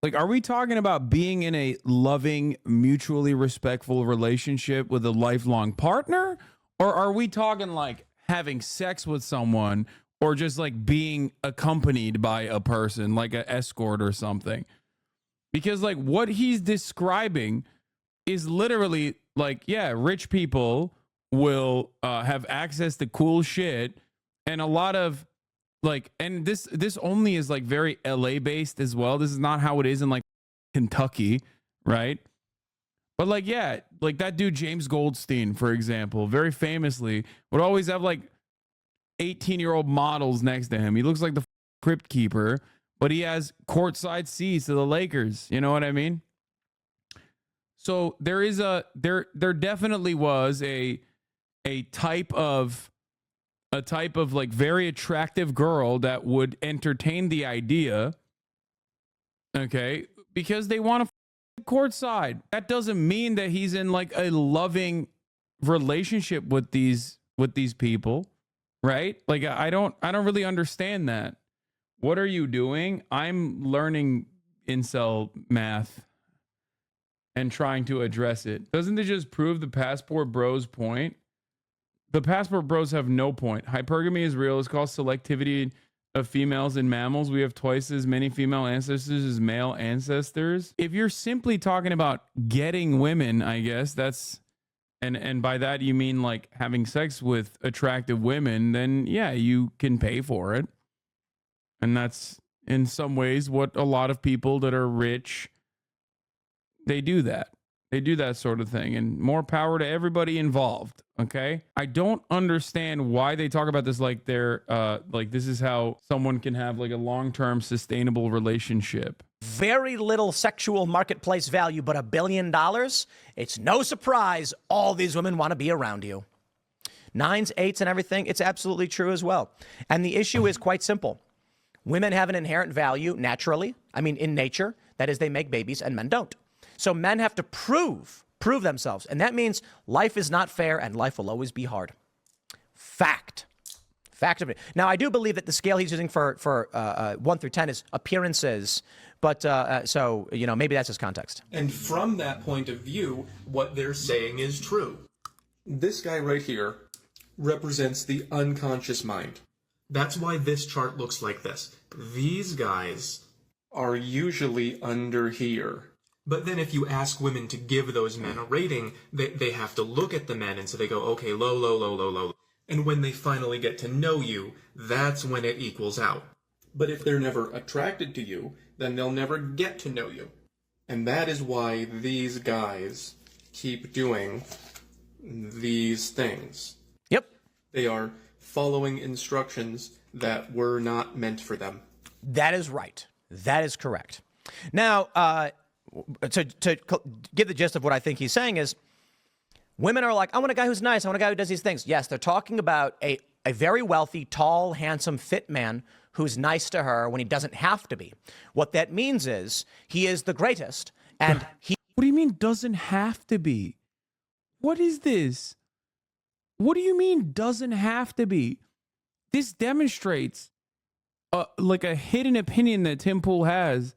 Like, are we talking about being in a loving, mutually respectful relationship with a lifelong partner? Or are we talking like having sex with someone or just like being accompanied by a person, like an escort or something? Because like what he's describing is literally like, yeah, rich people will have access to cool shit, and a lot of like, and this only is like very LA based as well. This is not how it is in like Kentucky, right? But like, yeah, like that dude James Goldstein, for example, very famously would always have like 18-year-old models next to him. He looks like the crypt keeper, but he has courtside seats to the Lakers. You know what I mean? So there is there definitely was a type of like very attractive girl that would entertain the idea, okay, because they want to courtside. That doesn't mean that he's in like a loving relationship with these people, right? Like I don't really understand that. What are you doing? I'm learning incel math and trying to address it. Doesn't it just prove the passport bros point? The passport bros have no point. Hypergamy is real. It's called selectivity of females in mammals. We have twice as many female ancestors as male ancestors. If you're simply talking about getting women, I guess that's, and by that you mean like having sex with attractive women, then yeah, you can pay for it. And that's in some ways what a lot of people that are rich, they do that. They do that sort of thing, and more power to everybody involved. Okay. I don't understand why they talk about this like they're like this is how someone can have like a long-term sustainable relationship. Very little sexual marketplace value, but $1 billion. It's no surprise all these women want to be around you. 9s, 8s, and everything. It's absolutely true as well. And the issue is quite simple. Women have an inherent value naturally. I mean, in nature. That is, they make babies and men don't. So men have to prove themselves. And that means life is not fair and life will always be hard. Fact of it. Now, I do believe that the scale he's using for 1 through 10 is appearances. But so, you know, maybe that's his context. And from that point of view, what they're saying is true. This guy right here represents the unconscious mind. That's why this chart looks like this. These guys are usually under here. But then if you ask women to give those men a rating, they have to look at the men, and so they go, okay, low, low, low, low, low. And when they finally get to know you, that's when it equals out. But if they're never attracted to you, then they'll never get to know you. And that is why these guys keep doing these things. Yep. They are following instructions that were not meant for them. That is right. That is correct. Now, to give the gist of what I think he's saying is, women are like, I want a guy who's nice. I want a guy who does these things. Yes, they're talking about a very wealthy, tall, handsome, fit man who's nice to her when he doesn't have to be. What that means is he is the greatest, and he... What do you mean doesn't have to be? What is this? What do you mean doesn't have to be? This demonstrates like a hidden opinion that Tim Pool has,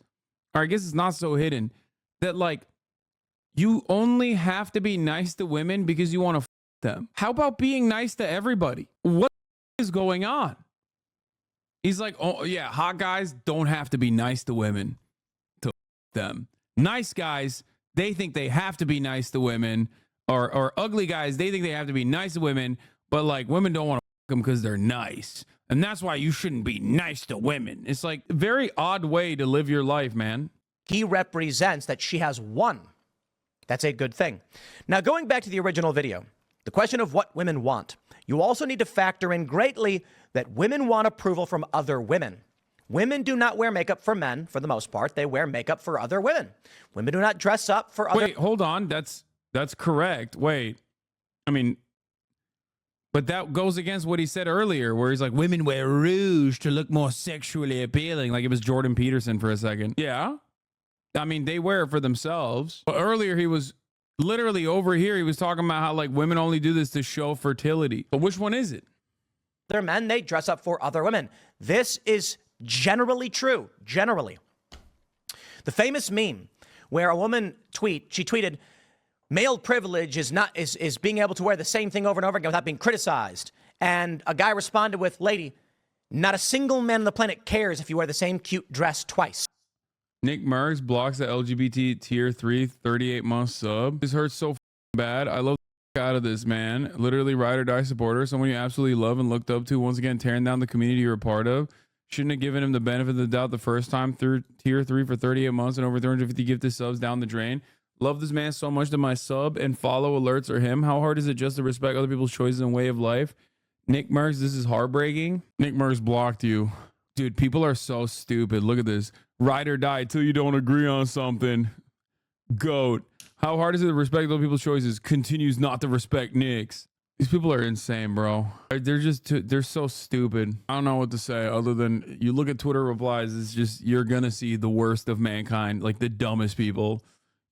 or I guess it's not so hidden, that like you only have to be nice to women because you want to f them. How about being nice to everybody? What is going on? He's like, oh yeah, hot guys don't have to be nice to women to f them. Nice guys, they think they have to be nice to women, or ugly guys, they think they have to be nice to women, but like women don't want to f them because they're nice. And that's why you shouldn't be nice to women. It's like a very odd way to live your life, man. He represents that she has won. That's a good thing. Now, going back to the original video, the question of what women want, you also need to factor in greatly that women want approval from other women. Women do not wear makeup for men, for the most part. They wear makeup for other women. Women do not dress up for other... Wait, hold on. That's correct. Wait. I mean... But that goes against what he said earlier, where he's like, women wear rouge to look more sexually appealing. Like it was Jordan Peterson for a second. Yeah. I mean, they wear it for themselves. But earlier, he was literally over here. He was talking about how like women only do this to show fertility. But which one is it? Other men, they dress up for other women. This is generally true. Generally. The famous meme where a woman tweeted, male privilege is being able to wear the same thing over and over again without being criticized. And a guy responded with, lady, not a single man on the planet cares if you wear the same cute dress twice. Nick Merckx blocks the LGBT tier 3 38-month sub. This hurts so bad. I love the out of this, man. Literally ride or die supporter. Someone you absolutely love and looked up to. Once again, tearing down the community you're a part of. Shouldn't have given him the benefit of the doubt the first time through tier 3 for 38 months and over 350 gifted subs down the drain. Love this man so much that my sub and follow alerts are him. How hard is it just to respect other people's choices and way of life? Nick Merckx, this is heartbreaking. Nick Merckx blocked you. Dude, people are so stupid. Look at this. Ride or die till you don't agree on something. Goat. How hard is it to respect other people's choices? Continues not to respect Nick's. These people are insane, bro. They're so stupid. I don't know what to say other than you look at Twitter replies. It's just, you're going to see the worst of mankind, like the dumbest people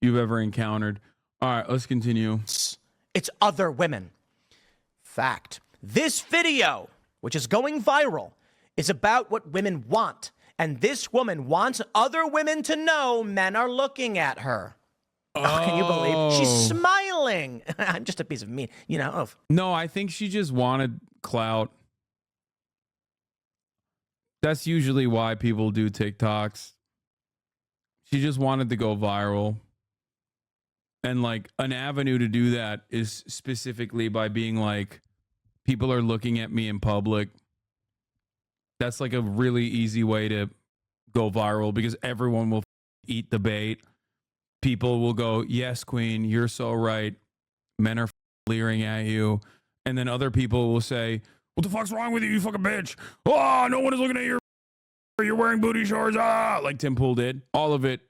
you've ever encountered. All right, let's continue. It's other women. Fact. This video, which is going viral, is about what women want. And this woman wants other women to know men are looking at her. Oh, can you believe? She's smiling. I'm just a piece of meat, you know. Oh. No, I think she just wanted clout. That's usually why people do TikToks. She just wanted to go viral. And like an avenue to do that is specifically by being like, people are looking at me in public. That's like a really easy way to go viral because everyone will eat the bait. people will go, yes, queen, you're so right. Men are leering at you. And then other people will say, what the fuck's wrong with you, you fucking bitch? Oh, no one is looking at your, you're wearing booty shorts. Ah, like Tim Pool did. All of it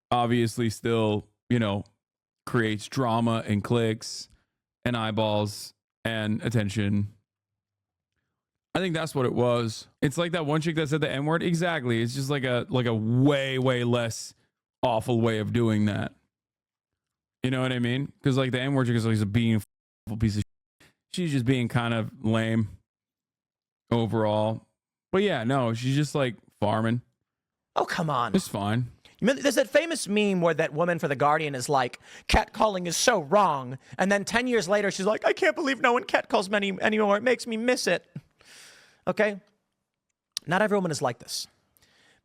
obviously still, you know, creates drama and clicks and eyeballs and attention. I think that's what it was. It's like that one chick that said the N-word. Exactly. It's just like a way, way less awful way of doing that. You know what I mean? Because like the N-word chick is like a being piece of shit. She's just being kind of lame overall. But yeah, no, she's just like farming. Oh, come on. It's fine. There's that famous meme where that woman for The Guardian is like, catcalling is so wrong. And then 10 years later, she's like, I can't believe no one catcalls me anymore. It makes me miss it. Okay? Not every woman is like this.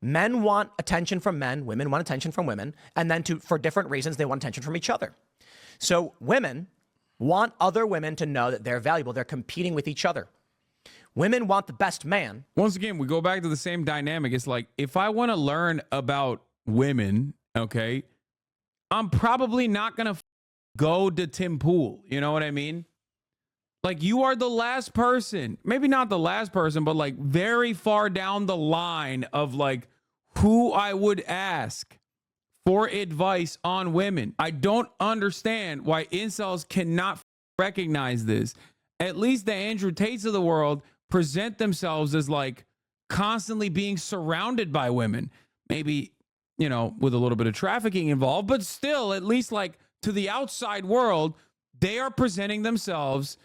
Men want attention from men. Women want attention from women. And then for different reasons, they want attention from each other. So women want other women to know that they're valuable. They're competing with each other. Women want the best man. Once again, we go back to the same dynamic. It's like, if I want to learn about women, okay, I'm probably not going to go to Tim Pool. You know what I mean? Like, you are the last person, maybe not the last person, but like very far down the line of like who I would ask for advice on women. I don't understand why incels cannot recognize this. At least the Andrew Tates of the world present themselves as like constantly being surrounded by women. Maybe, you know, with a little bit of trafficking involved, but still, at least like to the outside world, they are presenting themselves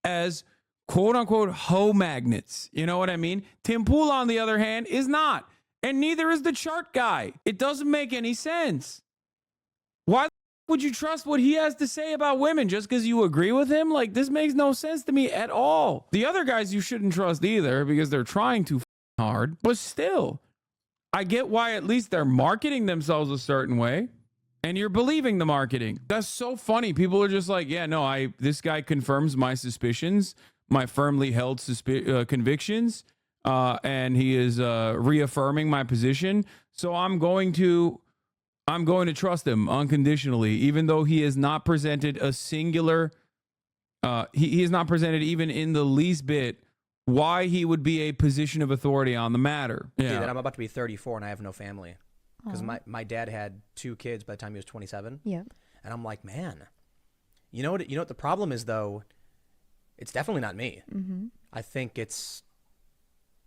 as quote unquote hoe magnets. You know what I mean? Tim Pool, on the other hand, is not. And neither is the chart guy. It doesn't make any sense. Why would you trust what he has to say about women just because you agree with him? Like, this makes no sense to me at all. The other guys you shouldn't trust either because they're trying too hard. But still, I get why at least they're marketing themselves a certain way. And you're believing the marketing. That's so funny. People are just like, yeah, no, this guy confirms my suspicions, my firmly held convictions, and he is reaffirming my position. So I'm going to trust him unconditionally, even though he has not presented a singular, he has not presented even in the least bit why he would be a position of authority on the matter. Yeah. Dude, that I'm about to be 34 and I have no family. Because my dad had 2 kids by the time he was 27. Yeah. And I'm like, man, you know what the problem is, though? It's definitely not me. Mm-hmm. I think it's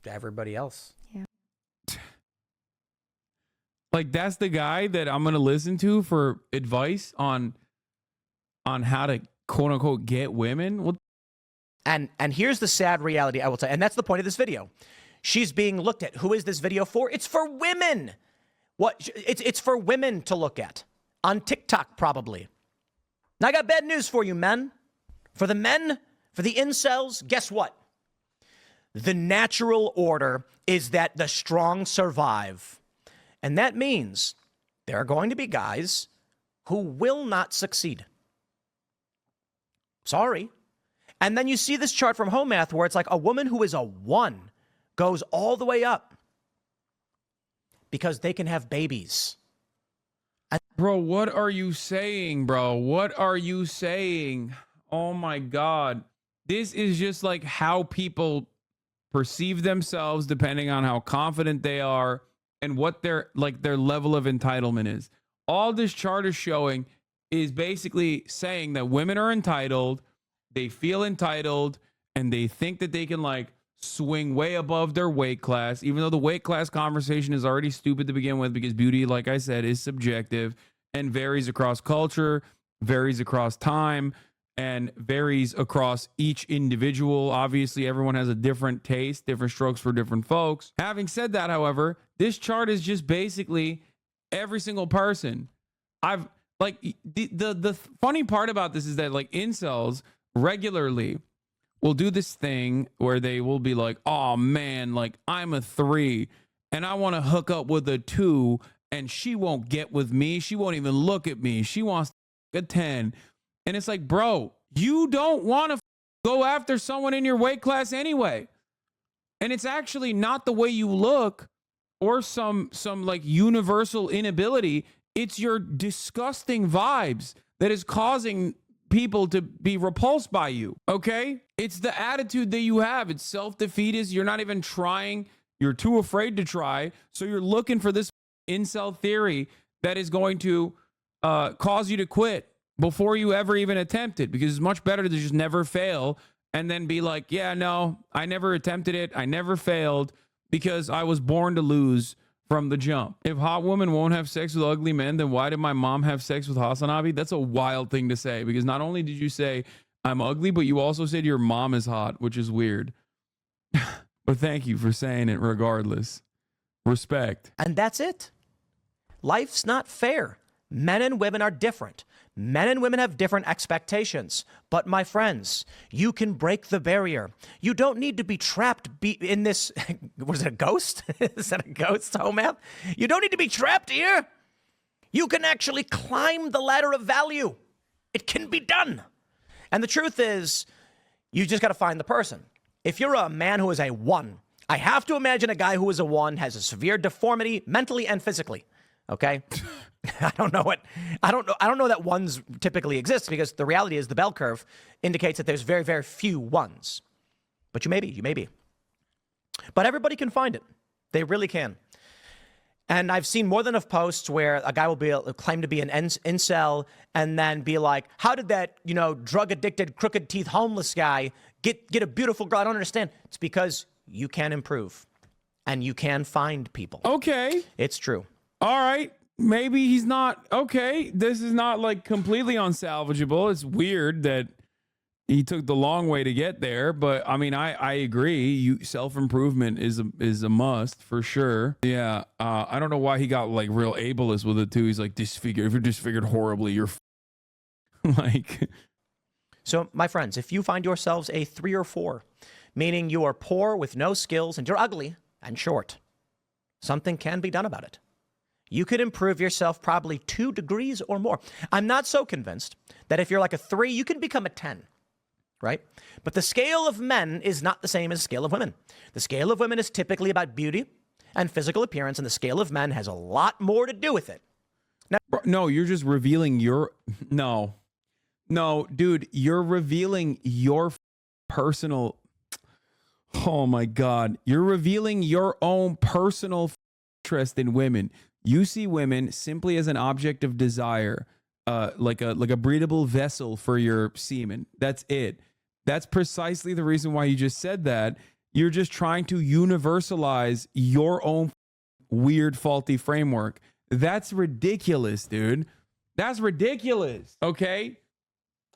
everybody else. Yeah. Like, that's the guy that I'm going to listen to for advice on how to quote unquote get women. Well, and here's the sad reality, I will tell you, and that's the point of this video. She's being looked at. Who is this video for? It's for women. It's for women to look at on TikTok, probably. Now, I got bad news for you, men. For the men, for the incels, guess what? The natural order is that the strong survive. And that means there are going to be guys who will not succeed. Sorry. And then you see this chart from Hoe Math where it's like a woman who is a 1 goes all the way up. Because they can have babies. Bro, what are you saying, bro? What are you saying? Oh my God. This is just like how people perceive themselves depending on how confident they are and what their level of entitlement is. All this chart is showing is basically saying that women are entitled, they feel entitled, and they think that they can like swing way above their weight class, even though the weight class conversation is already stupid to begin with, because beauty, like I said, is subjective and varies across culture, varies across time, and varies across each individual. Obviously, everyone has a different taste, different strokes for different folks. Having said that, however, this chart is just basically every single person. I've like the funny part about this is that like incels regularly will do this thing where they will be like, oh man, like I'm a 3 and I want to hook up with a 2 and she won't get with me. She won't even look at me. She wants a 10. And it's like, bro, you don't want to go after someone in your weight class anyway. And it's actually not the way you look or some like universal inability. It's your disgusting vibes that is causing people to be repulsed by you, okay? It's the attitude that you have. It's self-defeatist. You're not even trying. You're too afraid to try. So you're looking for this incel theory that is going to cause you to quit before you ever even attempt it, because it's much better to just never fail and then be like, yeah, no, I never attempted it. I never failed because I was born to lose from the jump. If hot women won't have sex with ugly men, then why did my mom have sex with Hasanabi? That's a wild thing to say, because not only did you say I'm ugly, but you also said your mom is hot, which is weird. But thank you for saying it regardless. Respect. And that's it. Life's not fair. Men and women are different. Men and women have different expectations. But my friends, you can break the barrier. You don't need to be trapped in this. Was it a ghost? Is that a ghost, Hoe Math? You don't need to be trapped here. You can actually climb the ladder of value. It can be done. And the truth is, you just got to find the person. If you're a man who is a 1, I have to imagine a guy who is a 1 has a severe deformity mentally and physically. Okay? I don't know that 1s typically exist, because the reality is the bell curve indicates that there's very, very few 1s. But you may be. But everybody can find it. They really can. And I've seen more than enough posts where a guy will claim to be an incel and then be like, how did that, drug-addicted, crooked teeth, homeless guy get a beautiful girl? I don't understand. It's because you can improve and you can find people. Okay. It's true. All right. Maybe he's not. Okay. This is not like completely unsalvageable. It's weird that he took the long way to get there, but I mean, I agree. Self-improvement is a must for sure. Yeah. I don't know why he got like real ableist with it too. He's like, disfigured. If you're disfigured horribly, you're like. So my friends, if you find yourselves a 3 or 4, meaning you are poor with no skills and you're ugly and short, something can be done about it. You could improve yourself probably 2 degrees or more. I'm not so convinced that if you're like a 3, you can become a 10, right? But the scale of men is not the same as the scale of women. The scale of women is typically about beauty and physical appearance, and the scale of men has a lot more to do with it. Now, no, you're just revealing your... No, dude, you're revealing your personal... Oh, my God. You're revealing your own personal interest in women. You see women simply as an object of desire, like a breathable vessel for your semen. That's it. That's precisely the reason why you just said that. You're just trying to universalize your own weird, faulty framework. That's ridiculous, dude. That's ridiculous. Okay?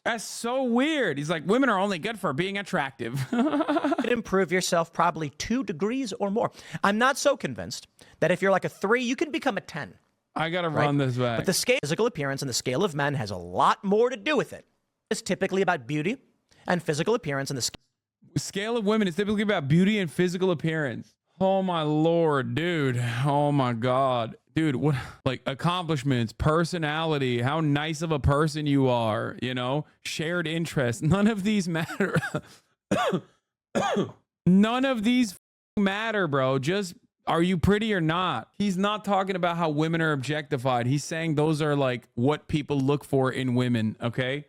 That's so weird. He's like, women are only good for being attractive. Improve yourself probably 2 degrees or more. I'm not so convinced that if you're like a 3, you can become a 10. I got to run this back. But the scale, physical appearance and the scale of men has a lot more to do with it. It's typically about beauty and physical appearance, and the scale of women is typically about beauty and physical appearance. Oh my Lord, dude. Oh my God. Dude, what, like accomplishments, personality, how nice of a person you are, shared interests. None of these matter. None of these matter, bro. Just, are you pretty or not? He's not talking about how women are objectified. He's saying those are like what people look for in women, okay?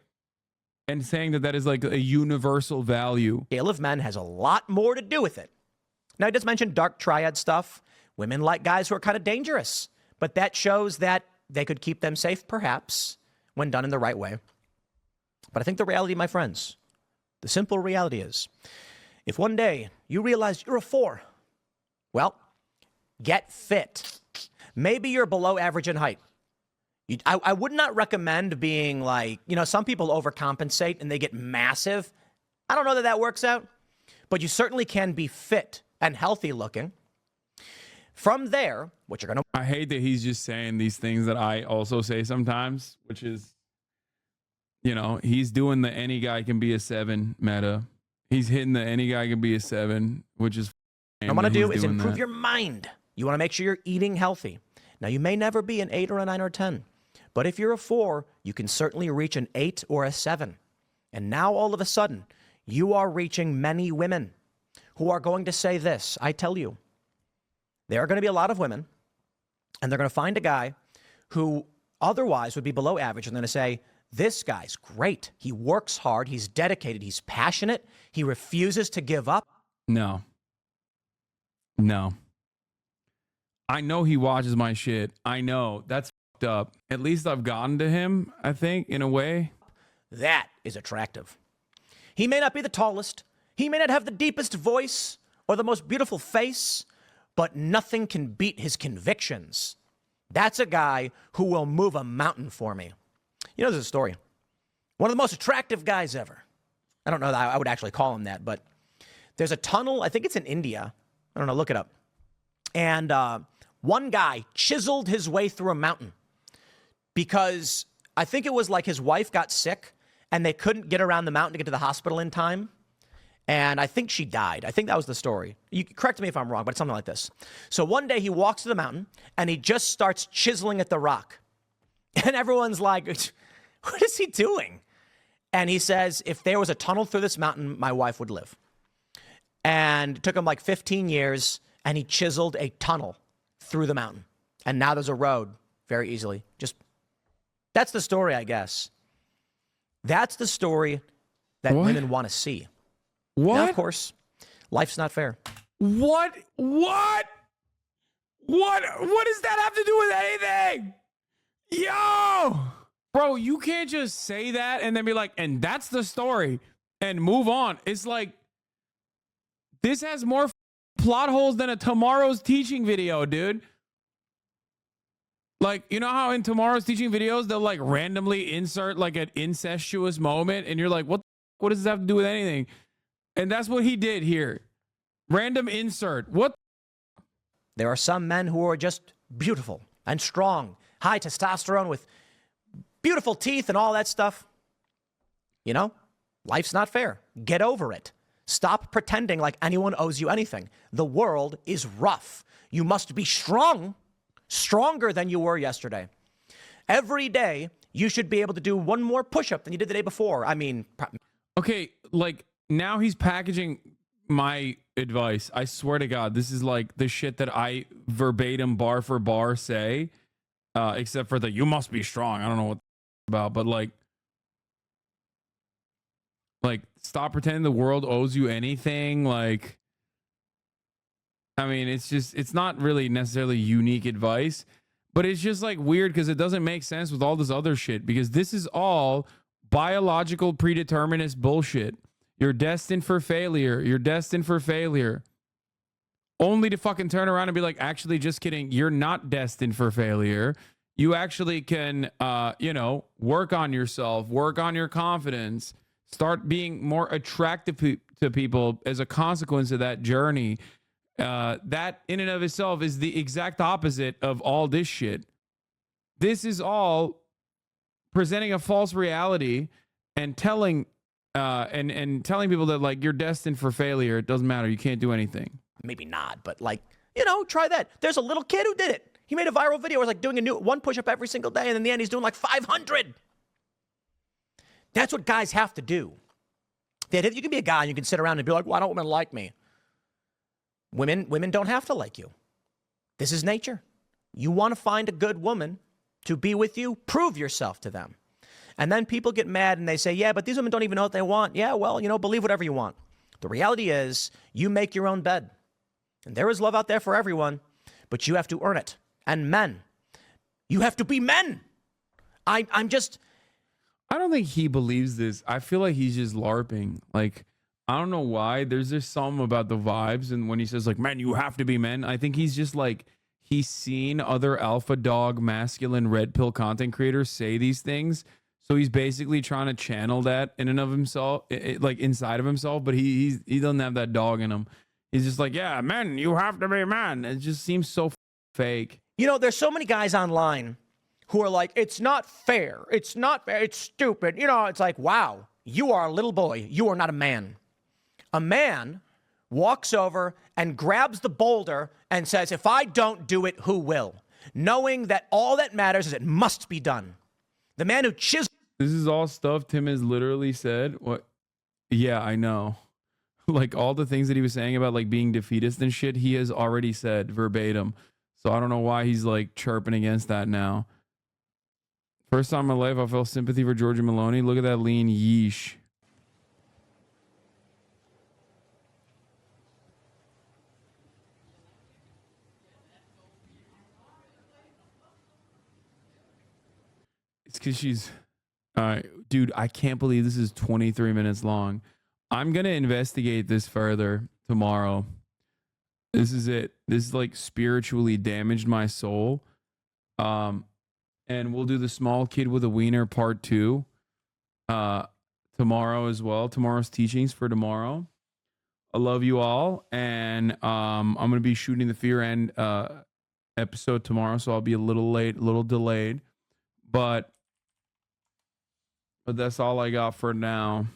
And saying that is like a universal value. Scale of men has a lot more to do with it. Now, I just mentioned dark triad stuff. Women like guys who are kind of dangerous, but that shows that they could keep them safe, perhaps, when done in the right way. But I think the reality, my friends, the simple reality is, if one day you realize you're a 4, well, get fit. Maybe you're below average in height. I would not recommend being like, some people overcompensate and they get massive. I don't know that works out, but you certainly can be fit and healthy looking. From there, what you're going to... I hate that he's just saying these things that I also say sometimes, which is, he's doing the any guy can be a 7 meta. He's hitting the any guy can be a 7, which is... What I want to do is improve your mind. You want to make sure you're eating healthy. Now, you may never be an 8 or a 9 or 10, but if you're a 4, you can certainly reach an 8 or a 7. And now, all of a sudden, you are reaching many women who are going to say this. I tell you, there are going to be a lot of women, and they're going to find a guy who otherwise would be below average are going to say, this guy's great. He works hard. He's dedicated. He's passionate. He refuses to give up. No. I know he watches my shit. I know. That's fucked up. At least I've gotten to him, I think, in a way. That is attractive. He may not be the tallest. He may not have the deepest voice or the most beautiful face, but nothing can beat his convictions. That's a guy who will move a mountain for me. You know, there's a story. One of the most attractive guys ever. I don't know that I would actually call him that, but there's a tunnel. I think it's in India. I don't know. Look it up. And one guy chiseled his way through a mountain because I think it was like his wife got sick and they couldn't get around the mountain to get to the hospital in time. And I think she died. I think that was the story. You correct me if I'm wrong, but it's something like this. So one day he walks to the mountain and he just starts chiseling at the rock. And everyone's like, what is he doing? And he says, if there was a tunnel through this mountain, my wife would live. And it took him like 15 years, and he chiseled a tunnel through the mountain. And now there's a road very easily. That's the story, I guess. That's the story that women want to see. What? Now, of course, life's not fair. What does that have to do with anything? Yo! Bro, you can't just say that and then be like, and that's the story, and move on. It's like, this has more plot holes than a Tomorrow's Teaching video, dude. Like, you know how in Tomorrow's Teaching videos, they'll like randomly insert like an incestuous moment, and you're like, what does this have to do with anything? And that's what he did here. Random insert. What? There are some men who are just beautiful and strong, high testosterone with beautiful teeth and all that stuff. You know, life's not fair. Get over it. Stop pretending like anyone owes you anything. The world is rough. You must be strong, stronger than you were yesterday. Every day, you should be able to do one more push-up than you did the day before. I mean, okay, like now he's packaging my advice. I swear to God, this is like the shit that I verbatim bar for bar say, except for the you must be strong. I don't know what about, but like stop pretending the world owes you anything. Like, I mean, it's not really necessarily unique advice, but it's just like weird because it doesn't make sense with all this other shit, because this is all biological predeterminist bullshit. You're destined for failure. You're destined for failure. Only to fucking turn around and be like, actually, just kidding. You're not destined for failure. You actually can, work on yourself, work on your confidence, start being more attractive to people as a consequence of that journey. That in and of itself is the exact opposite of all this shit. This is all presenting a false reality and telling telling people that like you're destined for failure. It doesn't matter. You can't do anything. maybe not, but like, try that. There's a little kid who did it. He made a viral video where he's like doing one push-up every single day, and in the end, he's doing like 500. That's what guys have to do. That you can be a guy and you can sit around and be like, why don't women like me? Women don't have to like you. This is nature. You want to find a good woman to be with you, prove yourself to them. And then people get mad and they say, yeah, but these women don't even know what they want. Yeah, well, believe whatever you want. The reality is you make your own bed. And there is love out there for everyone, but you have to earn it. And men, you have to be men. I don't think he believes this. I feel like he's just LARPing. Like, I don't know why. There's just something about the vibes. And when he says like, men, you have to be men, I think he's just like, he's seen other alpha dog, masculine, red pill content creators say these things. So he's basically trying to channel that in and of himself, like inside of himself. But he doesn't have that dog in him. He's just like, yeah, men, you have to be men. It just seems so fake. there's so many guys online who are like, it's not fair. It's not fair. It's stupid. It's like, wow, you are a little boy. You are not a man. A man walks over and grabs the boulder and says, if I don't do it, who will? Knowing that all that matters is it must be done. The man who chiseled. This is all stuff Tim has literally said. What? Yeah, I know. Like all the things that he was saying about like being defeatist and shit, he has already said verbatim. So I don't know why he's like chirping against that now. First time in my life I felt sympathy for Georgia Maloney. Look at that lean yeesh. It's because she's... dude, I can't believe this is 23 minutes long. I'm going to investigate this further tomorrow. This is it. This is like spiritually damaged my soul. And we'll do the small kid with a wiener part 2 tomorrow as well. Tomorrow's teachings for tomorrow. I love you all. And I'm going to be shooting the Fear End episode tomorrow. So I'll be a little late, a little delayed. But that's all I got for now.